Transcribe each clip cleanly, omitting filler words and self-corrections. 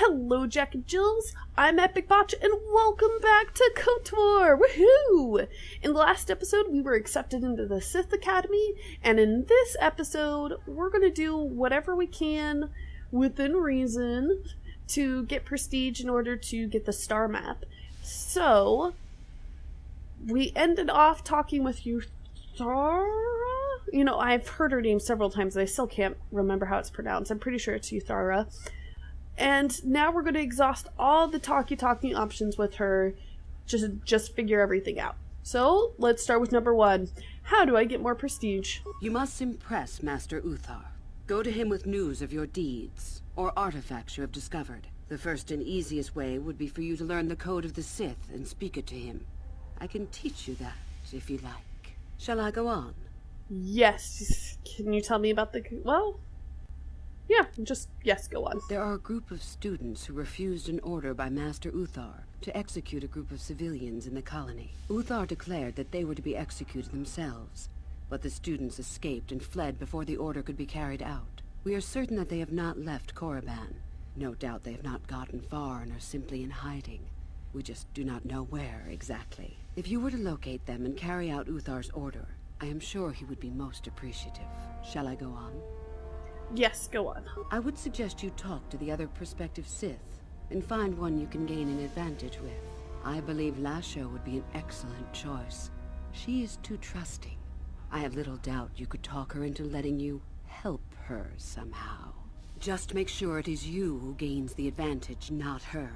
Hello, Jack and Jills. I'm Epicbotch, and welcome back to Kotor. Woohoo! In the last episode, we were accepted into the Sith Academy, and in this episode, we're gonna do whatever we can within reason to get prestige in order to get the star map. So, we ended off talking with Euthara? You know, I've heard her name several times, and I still can't remember how it's pronounced. I'm pretty sure it's Euthara. And now we're going to exhaust all the talkie options with her, just figure everything out. So, let's start with number 1. How do I get more prestige? You must impress Master Uthar. Go to him with news of your deeds, or artifacts you have discovered. The first and easiest way would be for you to learn the code of the Sith and speak it to him. I can teach you that, if you like. Shall I go on? Yes. Can you tell me about the... well... yeah, yes, go on. There are a group of students who refused an order by Master Uthar to execute a group of civilians in the colony. Uthar declared that they were to be executed themselves, but the students escaped and fled before the order could be carried out. We are certain that they have not left Korriban. No doubt they have not gotten far and are simply in hiding. We just do not know where exactly. If you were to locate them and carry out Uthar's order, I am sure he would be most appreciative. Shall I go on? Yes, go on. I would suggest you talk to the other prospective Sith, and find one you can gain an advantage with. I believe Lasho would be an excellent choice. She is too trusting. I have little doubt you could talk her into letting you help her somehow. Just make sure it is you who gains the advantage, not her.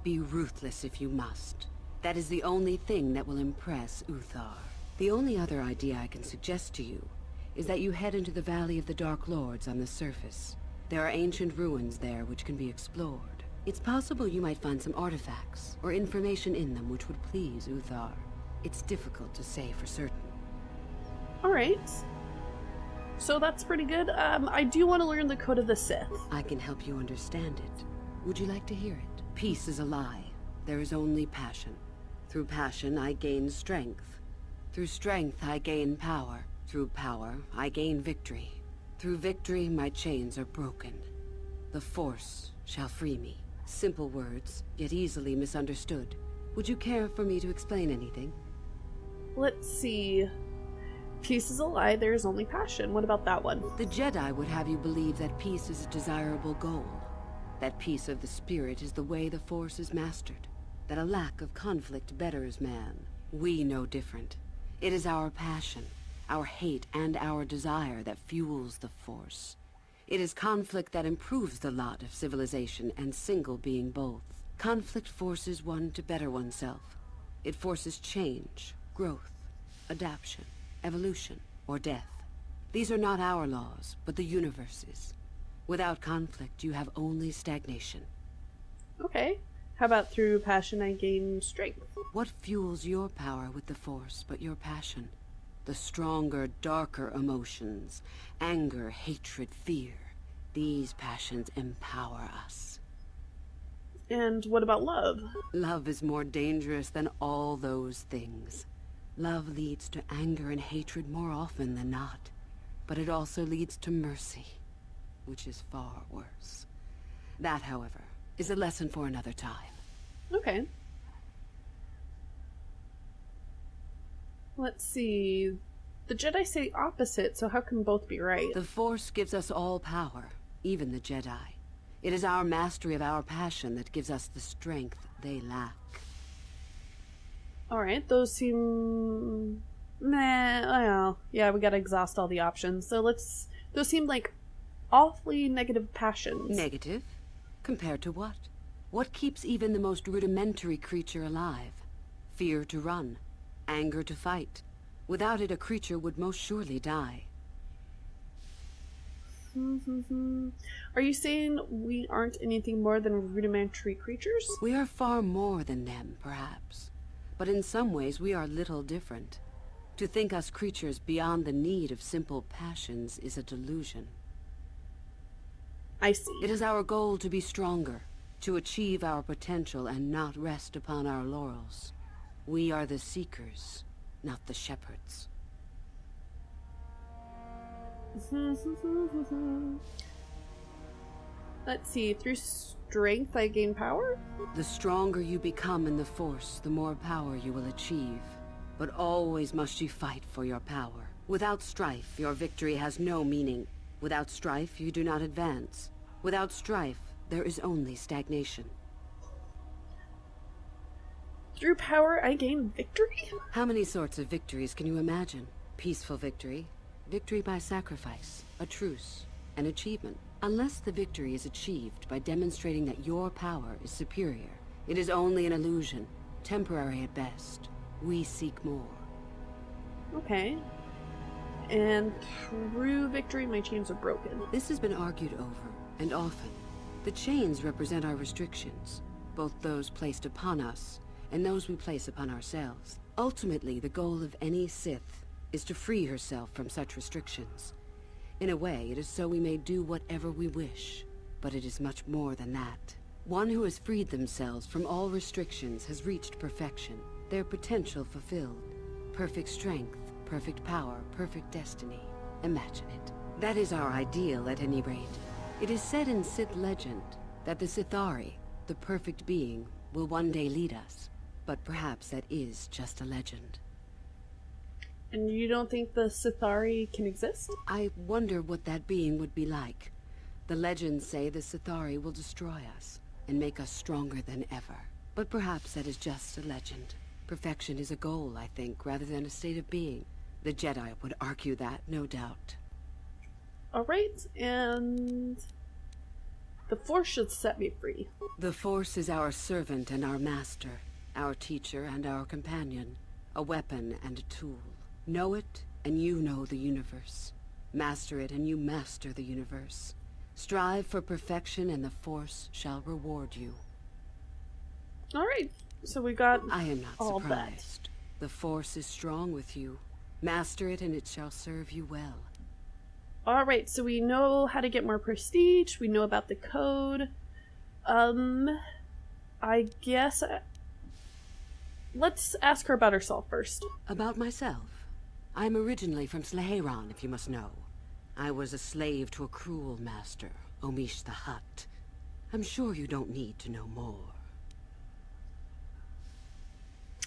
Be ruthless if you must. That is the only thing that will impress Uthar. The only other idea I can suggest to you is that you head into the Valley of the Dark Lords on the surface. There are ancient ruins there which can be explored. It's possible you might find some artifacts or information in them which would please Uthar. It's difficult to say for certain. Alright. So that's pretty good. I do want to learn the code of the Sith. I can help you understand it. Would you like to hear it? Peace is a lie. There is only passion. Through passion, I gain strength. Through strength, I gain power. Through power, I gain victory. Through victory, my chains are broken. The Force shall free me. Simple words, yet easily misunderstood. Would you care for me to explain anything? Let's see. Peace is a lie, there is only passion. What about that one? The Jedi would have you believe that peace is a desirable goal. That peace of the spirit is the way the Force is mastered. That a lack of conflict betters man. We know different. It is our passion, our hate, and our desire that fuels the Force. It is conflict that improves the lot of civilization, and single being both. Conflict forces one to better oneself. It forces change, growth, adaptation, evolution, or death. These are not our laws, but the universe's. Without conflict, you have only stagnation. Okay. How about through passion I gain strength? What fuels your power with the Force but your passion? The stronger, darker emotions. Anger, hatred, fear. These passions empower us. And what about love? Love is more dangerous than all those things. Love leads to anger and hatred more often than not. But it also leads to mercy, which is far worse. That, however, is a lesson for another time. Okay. Let's see. The Jedi say opposite, so how can both be right? The Force gives us all power, even the Jedi. It is our mastery of our passion that gives us the strength they lack. Alright, those seem... meh, well, yeah, we gotta exhaust all the options. So those seem like awfully negative passions. Negative? Compared to what? What keeps even the most rudimentary creature alive? Fear to run. Anger to fight. Without it, a creature would most surely die. Are you saying we aren't anything more than rudimentary creatures? We are far more than them, perhaps. But in some ways, we are little different. To think us creatures beyond the need of simple passions is a delusion. I see. It is our goal to be stronger, to achieve our potential and not rest upon our laurels. We are the seekers, not the shepherds. Let's see. Through strength, I gain power? The stronger you become in the Force, the more power you will achieve. But always must you fight for your power. Without strife, your victory has no meaning. Without strife, you do not advance. Without strife, there is only stagnation. Through power, I gain victory? How many sorts of victories can you imagine? Peaceful victory, victory by sacrifice, a truce, an achievement. Unless the victory is achieved by demonstrating that your power is superior, it is only an illusion, temporary at best. We seek more. Okay. And through victory, my chains are broken. This has been argued over, and often. The chains represent our restrictions, both those placed upon us and those we place upon ourselves. Ultimately, the goal of any Sith is to free herself from such restrictions. In a way, it is so we may do whatever we wish, but it is much more than that. One who has freed themselves from all restrictions has reached perfection, their potential fulfilled. Perfect strength, perfect power, perfect destiny. Imagine it. That is our ideal, at any rate. It is said in Sith legend that the Sithari, the perfect being, will one day lead us. But perhaps that is just a legend. And you don't think the Sithari can exist? I wonder what that being would be like. The legends say the Sithari will destroy us and make us stronger than ever. But perhaps that is just a legend. Perfection is a goal, I think, rather than a state of being. The Jedi would argue that, no doubt. Alright, and the Force should set me free. The Force is our servant and our master, our teacher and our companion, a weapon and a tool. Know it, and you know the universe. Master it, and you master the universe. Strive for perfection, and the Force shall reward you. Alright, so we got I am not all surprised. The Force is strong with you. Master it, and it shall serve you well. Alright, so we know how to get more prestige, we know about the code. I guess... let's ask her about herself first. About myself. I am originally from Sleheyron, if you must know. I was a slave to a cruel master, Omish the Hutt. I'm sure you don't need to know more.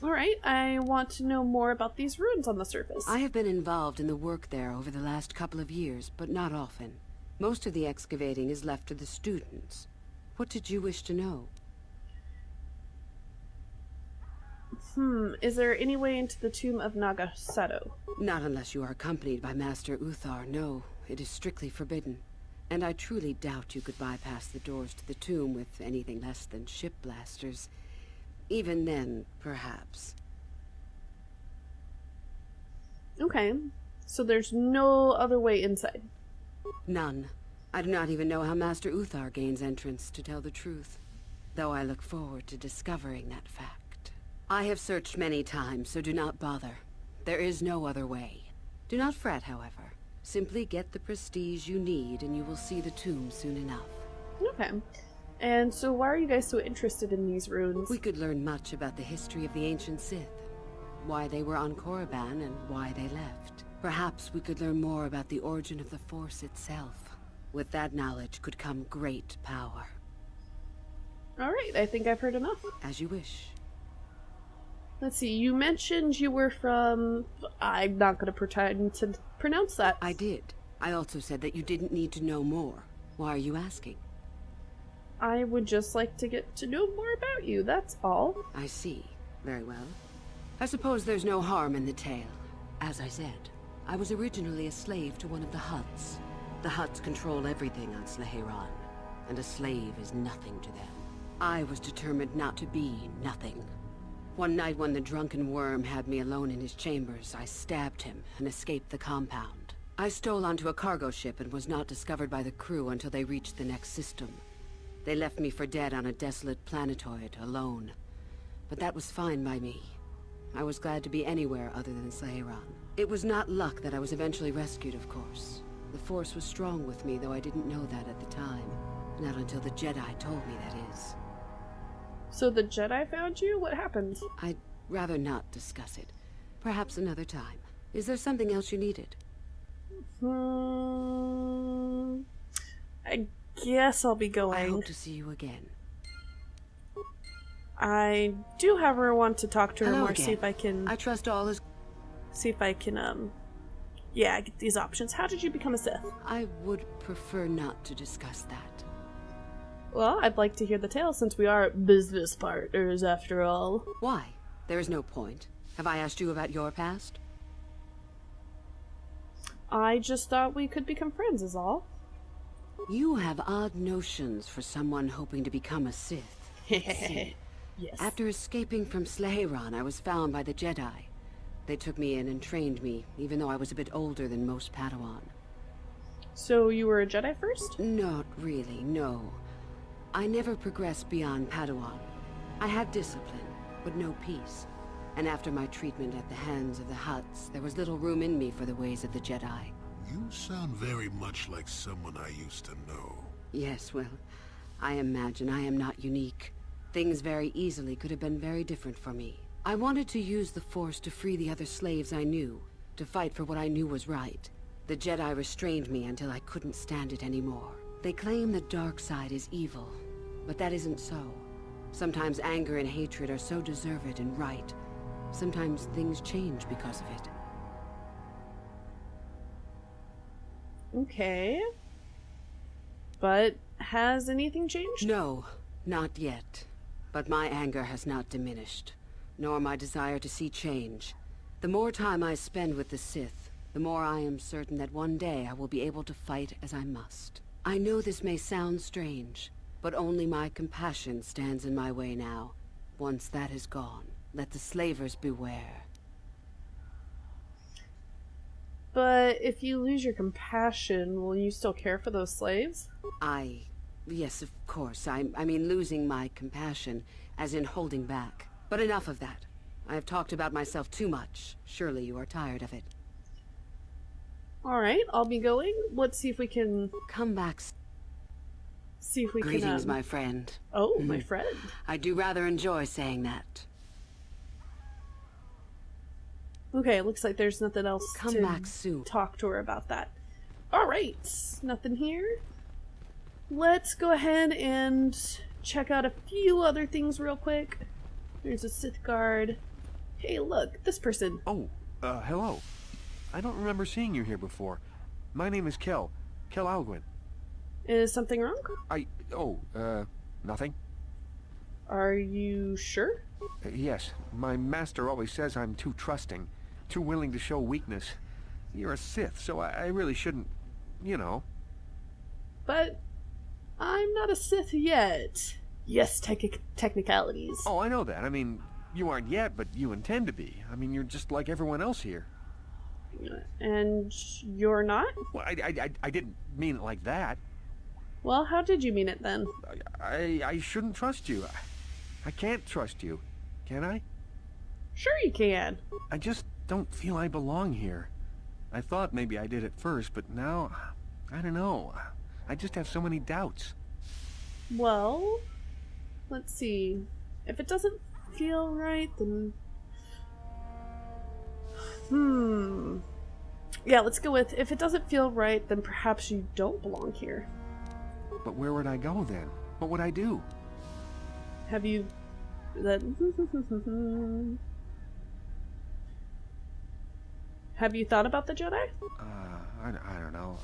Alright, I want to know more about these ruins on the surface. I have been involved in the work there over the last couple of years, but not often. Most of the excavating is left to the students. What did you wish to know? Is there any way into the tomb of Nagasato? Not unless you are accompanied by Master Uthar, no. It is strictly forbidden. And I truly doubt you could bypass the doors to the tomb with anything less than ship blasters. Even then, perhaps. Okay, so there's no other way inside. None. I do not even know how Master Uthar gains entrance, to tell the truth. Though I look forward to discovering that fact. I have searched many times, so do not bother. There is no other way. Do not fret, however. Simply get the prestige you need, and you will see the tomb soon enough. Okay. And so why are you guys so interested in these ruins? We could learn much about the history of the ancient Sith. Why they were on Korriban and why they left. Perhaps we could learn more about the origin of the Force itself. With that knowledge could come great power. Alright, I think I've heard enough. As you wish. Let's see, you mentioned you were from... I'm not going to pretend to pronounce that. I did. I also said that you didn't need to know more. Why are you asking? I would just like to get to know more about you, that's all. I see. Very well. I suppose there's no harm in the tale. As I said, I was originally a slave to one of the Hutts. The Hutts control everything on Sleheyron, and a slave is nothing to them. I was determined not to be nothing. One night when the drunken worm had me alone in his chambers, I stabbed him and escaped the compound. I stole onto a cargo ship and was not discovered by the crew until they reached the next system. They left me for dead on a desolate planetoid, alone. But that was fine by me. I was glad to be anywhere other than Sleheyron. It was not luck that I was eventually rescued, of course. The Force was strong with me, though I didn't know that at the time. Not until the Jedi told me, that is. So the Jedi found you? What happened? I'd rather not discuss it. Perhaps another time. Is there something else you needed? I guess I'll be going. I hope to see you again. I do, however, want to talk to her Hello more, again. see if I can, yeah, get these options. How did you become a Sith? I would prefer not to discuss that. Well, I'd like to hear the tale since we are business partners after all. Why? There is no point. Have I asked you about your past? I just thought we could become friends is all. You have odd notions for someone hoping to become a Sith. See, Yes. after escaping from Slaheron, I was found by the Jedi. They took me in and trained me, even though I was a bit older than most Padawan. So you were a Jedi first? Not really, no. I never progressed beyond Padawan. I had discipline, but no peace. And after my treatment at the hands of the Hutts, there was little room in me for the ways of the Jedi. You sound very much like someone I used to know. Yes, well, I imagine I am not unique. Things very easily could have been very different for me. I wanted to use the Force to free the other slaves I knew, to fight for what I knew was right. The Jedi restrained me until I couldn't stand it anymore. They claim the dark side is evil, but that isn't so. Sometimes anger and hatred are so deserved and right. Sometimes things change because of it. Okay. But has anything changed? No, not yet. But my anger has not diminished, nor my desire to see change. The more time I spend with the Sith, the more I am certain that one day I will be able to fight as I must. I know this may sound strange, but only my compassion stands in my way now. Once that is gone, let the slavers beware. But if you lose your compassion, will you still care for those slaves? Yes, of course. I mean losing my compassion, as in holding back. But enough of that. I have talked about myself too much. Surely you are tired of it. Alright, I'll be going. Let's see if we can... Come back. See if we Greetings, can... my friend. Oh, my friend. I do rather enjoy saying that. Okay, looks like there's nothing else Come to back soon. talk to her about that. Alright, nothing here. Let's go ahead and check out a few other things real quick. There's a Sith guard. Hey, look, this person. Oh, hello. I don't remember seeing you here before. My name is Kel Alguin. Is something wrong? Nothing. Are you sure? Yes, my master always says I'm too trusting, too willing to show weakness. You're a Sith, so I really shouldn't, you know. But I'm not a Sith yet. Yes, technicalities. Oh, I know that. I mean, you aren't yet, but you intend to be. I mean, you're just like everyone else here. And you're not? Well, I didn't mean it like that. Well, how did you mean it then? I shouldn't trust you. I can't trust you. Can I? Sure you can. I just don't feel I belong here. I thought maybe I did at first, but now, I don't know. I just have so many doubts. Well, let's see. If it doesn't feel right, then... Yeah, let's go with, if it doesn't feel right, then perhaps you don't belong here. But where would I go then? What would I do? Have you... that... Have you thought about the Jedi? I don't know.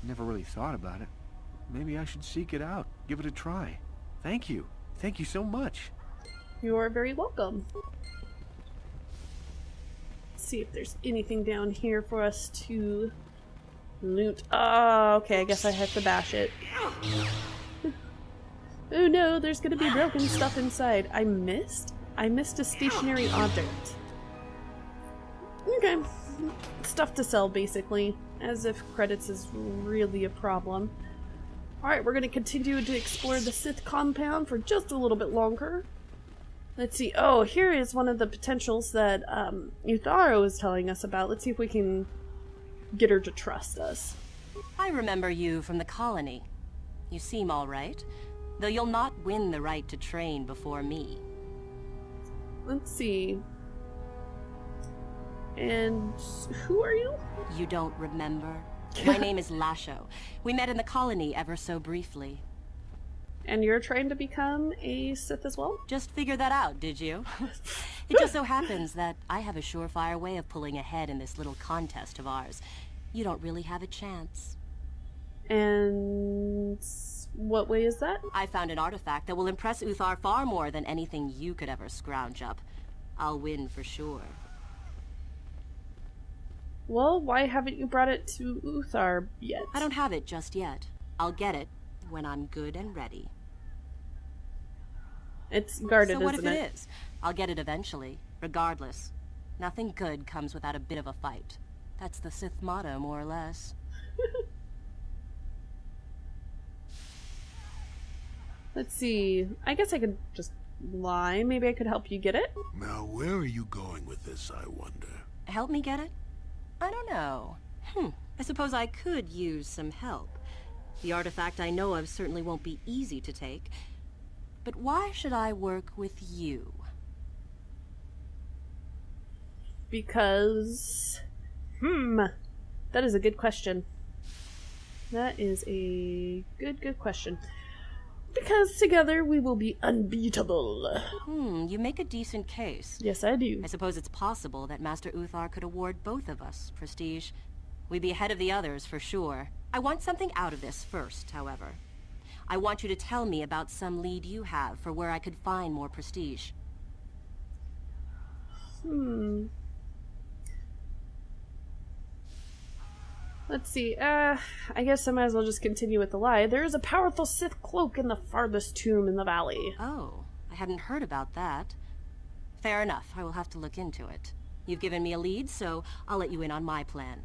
I never really thought about it. Maybe I should seek it out. Give it a try. Thank you. Thank you so much. You are very welcome. Let's see if there's anything down here for us to loot. Oh, okay, I guess I have to bash it. Oh no, there's gonna be broken stuff inside. I missed a stationary object. Okay. Stuff to sell, basically. As if credits is really a problem. Alright, we're gonna continue to explore the Sith compound for just a little bit longer. Let's see. Oh, here is one of the potentials that Uthara was telling us about. Let's see if we can get her to trust us. I remember you from the colony. You seem all right, though you'll not win the right to train before me. Let's see. And who are you? You don't remember? My name is Lasho. We met in the colony ever so briefly. And you're trying to become a Sith as well? Just figured that out, did you? It just so happens that I have a surefire way of pulling ahead in this little contest of ours. You don't really have a chance. And what way is that? I found an artifact that will impress Uthar far more than anything you could ever scrounge up. I'll win for sure. Well, why haven't you brought it to Uthar yet? I don't have it just yet. I'll get it when I'm good and ready. It's guarded, So what isn't if it is? I'll get it eventually, regardless. Nothing good comes without a bit of a fight. That's the Sith motto, more or less. Let's see. I guess I could just lie. Maybe I could help you get it. Now, where are you going with this, I wonder? Help me get it? I don't know. I suppose I could use some help. The artifact I know of certainly won't be easy to take. But why should I work with you? Because... That is a good question. That is a good question. Because together we will be unbeatable. You make a decent case. Yes, I do. I suppose it's possible that Master Uthar could award both of us prestige. We'd be ahead of the others, for sure. I want something out of this first, however. I want you to tell me about some lead you have for where I could find more prestige. Let's see. I guess I might as well just continue with the lie. There is a powerful Sith cloak in the farthest tomb in the valley. Oh, I hadn't heard about that. Fair enough. I will have to look into it. You've given me a lead, so I'll let you in on my plan.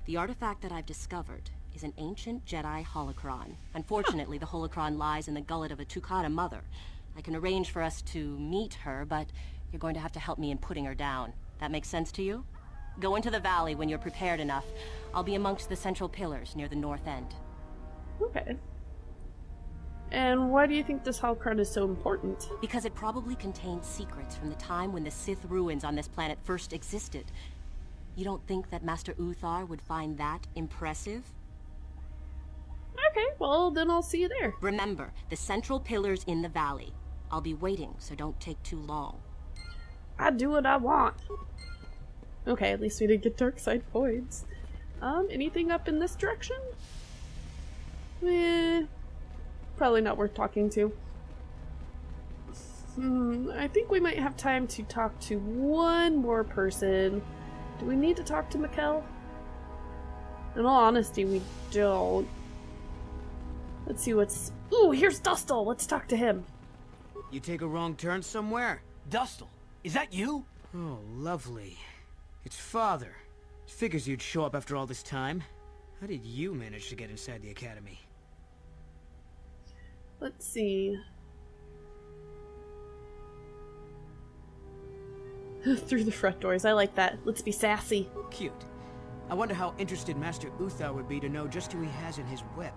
The artifact that I've discovered is an ancient Jedi holocron. Unfortunately, the holocron lies in the gullet of a Tukata mother. I can arrange for us to meet her, but you're going to have to help me in putting her down. That makes sense to you? Go into the valley when you're prepared enough. I'll be amongst the central pillars near the north end. Okay. And why do you think this holocron is so important? Because it probably contains secrets from the time when the Sith ruins on this planet first existed. You don't think that Master Uthar would find that impressive? Okay, well, then I'll see you there. Remember, the central pillars in the valley. I'll be waiting, so don't take too long. I do what I want. Okay, at least we didn't get dark side voids. Anything up in this direction? Probably not worth talking to. I think we might have time to talk to one more person. Do we need to talk to Mikkel? In all honesty, we don't. Let's see what's... Ooh, here's Dustle! Let's talk to him. You take a wrong turn somewhere? Dustle, is that you? Oh, lovely. It's Father. Figures you'd show up after all this time. How did you manage to get inside the academy? Let's see. Through the front doors. I like that. Let's be sassy. Cute. I wonder how interested Master Uthar would be to know just who he has in his whip.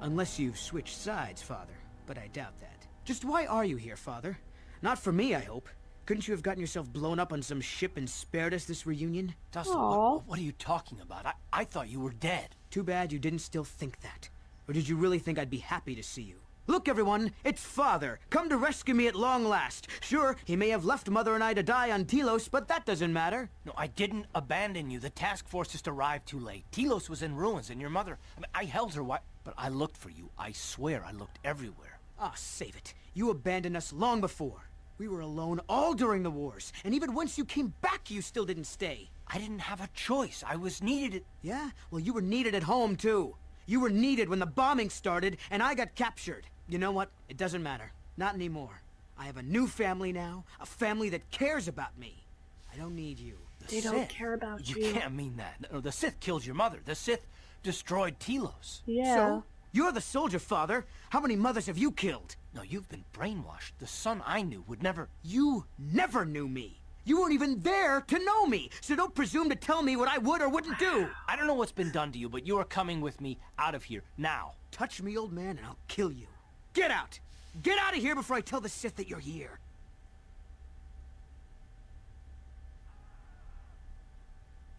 Unless you've switched sides, Father. But I doubt that. Just why are you here, Father? Not for me, I hope. Couldn't you have gotten yourself blown up on some ship and spared us this reunion? Dustle, what are you talking about? I thought you were dead. Too bad you didn't still think that. Or did you really think I'd be happy to see you? Look, everyone, it's Father, come to rescue me at long last. Sure, he may have left Mother and I to die on Telos, but that doesn't matter. No, I didn't abandon you. The task force just arrived too late. Telos was in ruins, and your mother... I held her, but I looked for you. I swear I looked everywhere. Ah, save it. You abandoned us long before. We were alone all during the wars, and even once you came back, you still didn't stay. I didn't have a choice. I was needed. Yeah? Well, you were needed at home, too. You were needed when the bombing started, and I got captured. You know what? It doesn't matter. Not anymore. I have a new family now, a family that cares about me. I don't need you. They don't care about you. You can't mean that. No, the Sith killed your mother. The Sith destroyed Telos. Yeah. So? You're the soldier, Father. How many mothers have you killed? No, you've been brainwashed. The son I knew would never... You never knew me. You weren't even there to know me, so don't presume to tell me what I would or wouldn't do. I don't know what's been done to you, but you are coming with me out of here, now. Touch me, old man, and I'll kill you. Get out! Get out of here before I tell the Sith that you're here.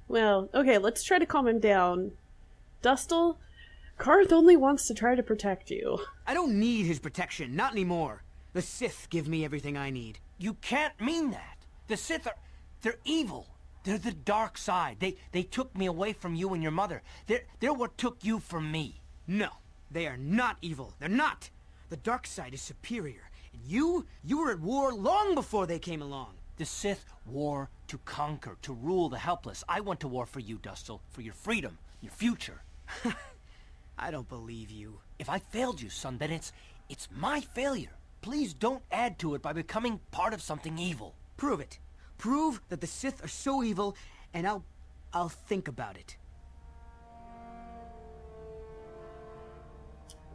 Well, okay, let's try to calm him down. Dustle, Karth only wants to try to protect you. I don't need his protection, not anymore. The Sith give me everything I need. You can't mean that. The Sith are... they're evil. They're the dark side. They took me away from you and your mother. They're what took you from me. No, they are not evil. They're not. The dark side is superior. And you were at war long before they came along. The Sith war to conquer, to rule the helpless. I went to war for you, Dustil, for your freedom, your future. I don't believe you. If I failed you, son, then it's my failure. Please don't add to it by becoming part of something evil. Prove it. Prove that the Sith are so evil, and I'll think about it.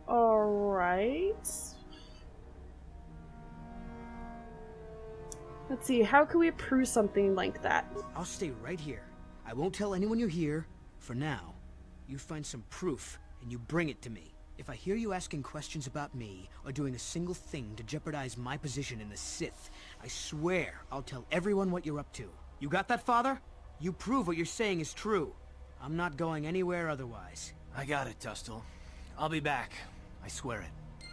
Alright. Let's see, how can we prove something like that? I'll stay right here. I won't tell anyone you're here, for now. You find some proof, and you bring it to me. If I hear you asking questions about me, or doing a single thing to jeopardize my position in the Sith, I swear I'll tell everyone what you're up to. You got that, Father? You prove what you're saying is true. I'm not going anywhere otherwise. I got it, Dustil. I'll be back. I swear it.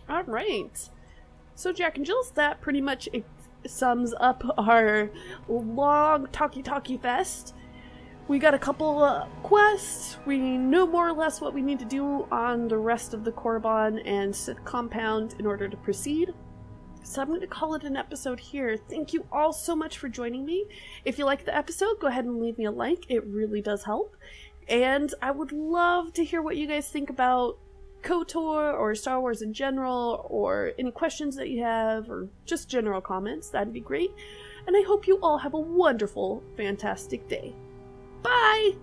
Alright. So Jack and Jills, that pretty much sums up our long talky fest. We got a couple quests. We know more or less what we need to do on the rest of the Korriban and Sith compound in order to proceed. So I'm going to call it an episode here. Thank you all so much for joining me. If you like the episode, go ahead and leave me a like. It really does help. And I would love to hear what you guys think about KOTOR or Star Wars in general, or any questions that you have, or just general comments. That'd be great. And I hope you all have a wonderful, fantastic day. Bye!